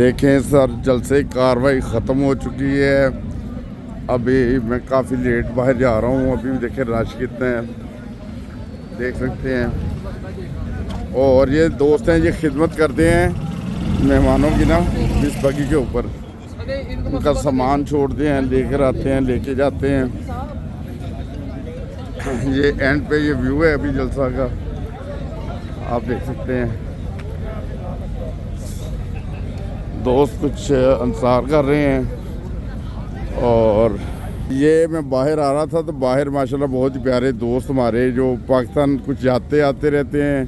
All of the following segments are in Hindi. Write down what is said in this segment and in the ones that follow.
देखें सर, जलसे कार्रवाई ख़त्म हो चुकी है। अभी मैं काफ़ी लेट बाहर जा रहा हूँ। अभी भी देखें रश कितना है, देख सकते हैं। और ये दोस्त हैं, ये खिदमत करते हैं मेहमानों की ना इस बगी के ऊपर। उनका सामान छोड़ते हैं, लेकर आते हैं, लेके जाते हैं। ये एंड पे ये व्यू है अभी जलसा का, आप देख सकते हैं। दोस्त कुछ अंसार कर रहे हैं। और ये मैं बाहर आ रहा था तो बाहर माशाल्लाह बहुत ही प्यारे दोस्त हमारे जो पाकिस्तान कुछ जाते आते रहते हैं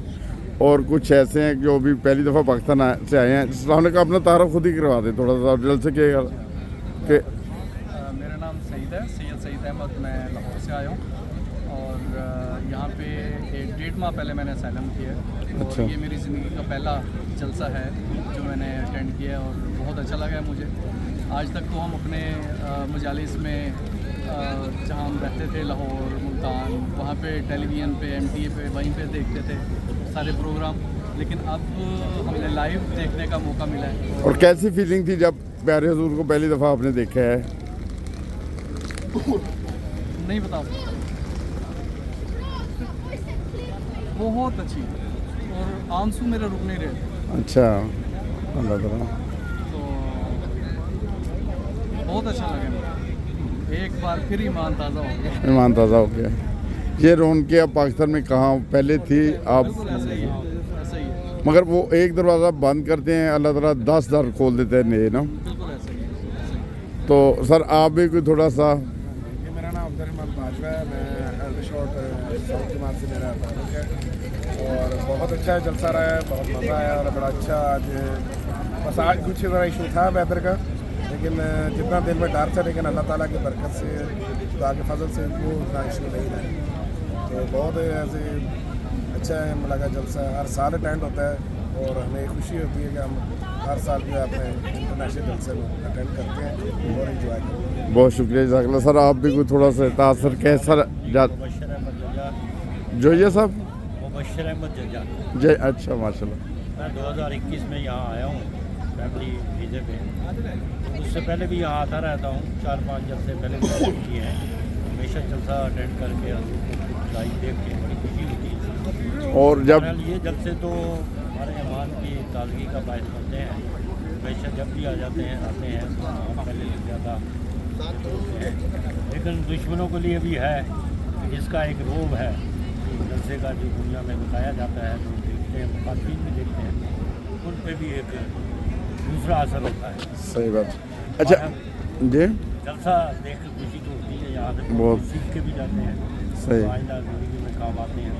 और कुछ ऐसे हैं जो भी पहली दफ़ा पाकिस्तान से आए हैं। इस्लाम का अपना तारुफ खुद ही करवा दें थोड़ा सा जल्द से के मेरा नाम सईद है, सैयद सईद अहमद। मैं लाहौर से आया हूँ और यहाँ पे 1.5 माह पहले मैंने असैलम किया है। अच्छा। और ये मेरी ज़िंदगी का पहला जलसा है जो मैंने अटेंड किया है और बहुत अच्छा लगा है मुझे। आज तक तो हम अपने मजालिस में जहाँ हम रहते थे लाहौर, मुल्तान, वहाँ पे टेलीविज़न पे, MTA पे, वहीं पे देखते थे सारे प्रोग्राम, लेकिन अब हमें लाइव देखने का मौका मिला है। और कैसी फीलिंग थी जब प्यारे हुजूर को पहली दफ़ा आपने देखा है? नहीं बता सकता, बहुत अच्छी और आंसू मेरे रुक नहीं रहे। अच्छा, अल्लाह ताला। तो बहुत अच्छा लगा मुझे, एक बार फिर ईमान ताज़ा हो गया। ईमान ताज़ा हो गया। ये रौनकें अब पाकिस्तान में कहाँ पहले थी आप, बिल्कुल ऐसा ही है, ऐसा ही है, मगर वो एक दरवाज़ा बंद करते हैं, अल्लाह ताला 10 दर खोल देते हैं नए ना। बिल्कुल ऐसा ही है, ऐसा ही है। तो सर आप भी कोई थोड़ा सा। मेरा नाम अब्दुलरहमान बाजवा है, मैं शॉर्ट साउथ जमात से मेरा ताल्लुक है और बहुत अच्छा जलसा रहा है, बहुत मज़ा आया और बड़ा अच्छा। आज बस आज कुछ ज़रा इशू था वेदर का, लेकिन जितना दिल में डर था, लेकिन अल्लाह ताला की बरकत से, खुदा के फजल से वो उतना इशू नहीं रहा। तो बहुत ऐसे अच्छा है, लगा जलसा हर साल अटेंड होता है और हमें खुशी होती है कि हम हर साल जो है अपने इंटरनेशनल जलसे में अटेंड करते हैं और इन्जॉय करते हैं। बहुत शुक्रिया जज़ाकल्लाह। सर आप भी कोई थोड़ा सा तासर कैसा जो ये सब मुबश्शिर अहमद जजा। जय, अच्छा माशाल्लाह। मैं 2021 में यहाँ आया हूँ फैमिली वीज़े पे। उससे पहले भी यहाँ आता रहता हूँ, 4-5 जलसे पहले भी किए हैं। हमेशा जलसा अटेंड करके लाइव देख के बड़ी खुशी होती है। और जब ये जलसे तो हमारे ईमान की ताजगी का बायस बनते हैं। हमेशा जब भी आ जाते हैं आते हैं, पहले लग जाता। लेकिन दुश्मनों के लिए भी है, इसका एक रोब है जलसे का जो दुनिया में बताया जाता है, लोग देखते हैं, मुखातिब भी देखते हैं, उन पर भी एक दूसरा असर होता है। सही बात। अच्छा जी, जलसा देख के खुशी तो होती है, यहाँ से बहुत सीख के भी जाते हैं, सही। आइंदा ज़िंदगी में काम आते हैं।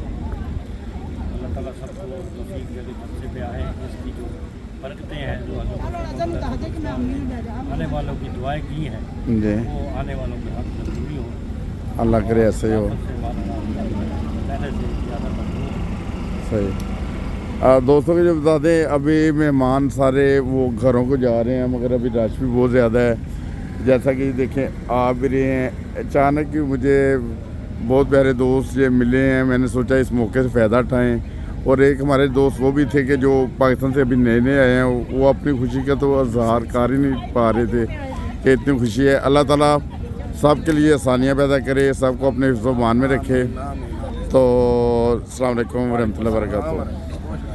अल्लाह ताला सबको तौफीक दे के जलसे पे आए, इसकी जो बरकतें हैं, जो आने वालों की दुआएं की हैं, जी वो आने वालों के हक में पूरी हो। अल्लाह करे ऐसे ही हो। पहले से ज़्यादा मजबूत। सही। दोस्तों को जो बता दें, अभी मेहमान सारे वो घरों को जा रहे हैं, मगर अभी रश भी बहुत ज़्यादा है। जैसा कि देखें आ भी रहे हैं। अचानक ही मुझे बहुत प्यारे दोस्त ये मिले हैं, मैंने सोचा इस मौके से फ़ायदा उठाएं। और एक हमारे दोस्त वो भी थे कि जो पाकिस्तान से अभी नए नए आए हैं, वो अपनी खुशी का तो इज़हार कर ही नहीं पा रहे थे कि इतनी खुशी है। अल्लाह ताला सब के लिए आसानियाँ पैदा करे, सबको अपने हिफ्ज़-ओ-मान में रखे। तो अस्सलाम वालेकुम व रहमतुल्लाहि व बरकातहू।